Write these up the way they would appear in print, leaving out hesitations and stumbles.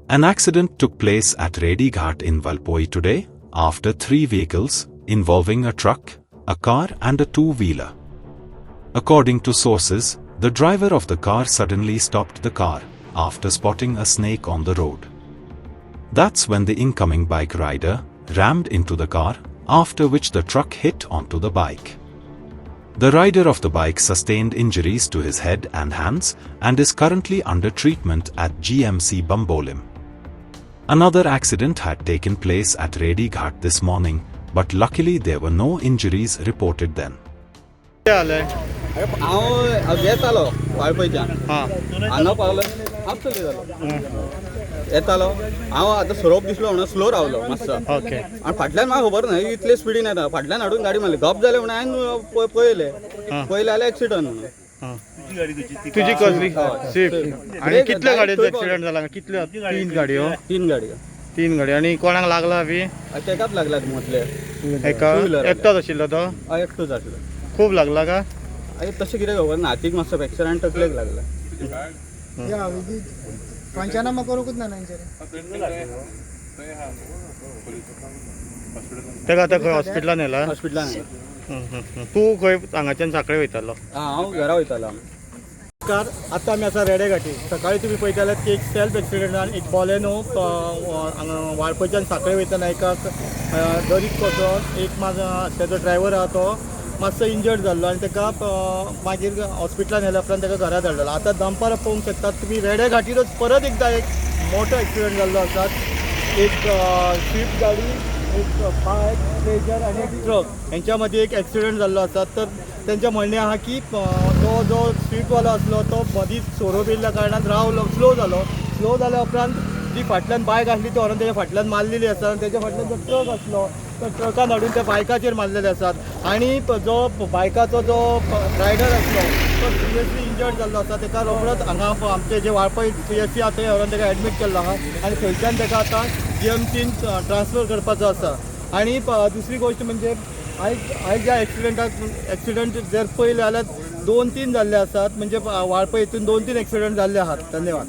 An accident took place at Reddy Ghat in Valpoi today, after 3 vehicles, involving a truck, a car and a two-wheeler. According to sources, the driver of the car suddenly stopped the car, after spotting a snake on the road. That's when the incoming bike rider rammed into the car, after which the truck hit onto the bike. The rider of the bike sustained injuries to his head and hands, and is currently under treatment at GMC Bambolim. Another accident had taken place at Reddy Ghat this morning, but luckily there were no injuries reported then. येतालो हांव आतां सरोप दिसलो म्हणून slow रावलो मातसो okay आनी फाटल्यान म्हाका खबर ना इतले स्पिडीन येता फाटल्यान हाडून गाडी मारली गप जालें म्हणून हांवें पळयलें जाल्यार एक्सिडंट म्हणून तुझी कसली स्विफ्ट आणि कितल्या गाडयांचो एक्सिडेंट जाला कितल्यो तीन गाडी आणि कोणाक लागला बी तेकाच लागला म्हटले एकटोच आशिल्लो तो एकटोच आसलो खूब लागला का तशें कितें खबर ना हातीक मातसो फ्रॅक्चर आनी तकलेक लागला पंचनामा करूंकूच ना तेका आतां खंय हॉस्पिटलान येला तूं खंय हांगाच्यान सांखळे वयतालो हांव घरा वयतालो नमस्कार आता आमी आसा रेडे घाटी सकाळी तुम्ही पळयता जाल्यार की एक सेल्फ एक्सिडेंटान एक बॉलेनो वाळपयच्यान सांखळे वयताना एकाक दरीक कोसळोन एक तेजो ड्रायव्हर आहा तो मातसो इंजर्ड जाल्लो आनी तेका मागीर हॉस्पिटलान व्हेल्या उपरांत तेका घरा धाडलेलो आतां दनपार पळोवंक शकतात तुमी रेडे घाटीरूच परत एकदां एक मोठो एक्सिडेंट जाल्लो आसा एक स्विफ्ट गाडी एक बायक प्लेजर आनी एक ट्रक हेंच्या मदीं एक एक्सिडेंट जाल्लो आसा तर तेंचें म्हणणें आहा की तो जो स्विफ्टवालो आसलो तो मदींच सोरोप येयल्ल्या कारणान रावलो स्लो जाल्या उपरांत जी फाटल्यान बायक आसली ती व्हरून तेच्या फाटल्यान मारलेली आसा आनी तेच्या फाटल्यान जो ट्रक आसलो तो ट्रकान हाडून त्या बायकाचेर मारलेले आसात आनी जो बायकाचो जो रायडर आसलो तो सिरियसली इंजर्ड जाल्लो आसा तेका रोखडोच हांगा आमचे जे वाळपय CSC आसा थंय व्हरून तेका एडमीट केल्लो आहा आनी थंयच्यान तेका आतां GMCन ट्रान्सफर करपाचो आसा आनी दुसरी गोश्ट म्हणजे आयज ज्या एक्सिडंट जर पळयले जाल्यार 2-3 जाल्ले आसात म्हणजे वाळपय हितून 2-3 एक्सिडंट जाल्ले आहात धन्यवाद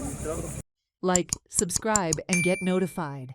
Like, subscribe and get notified.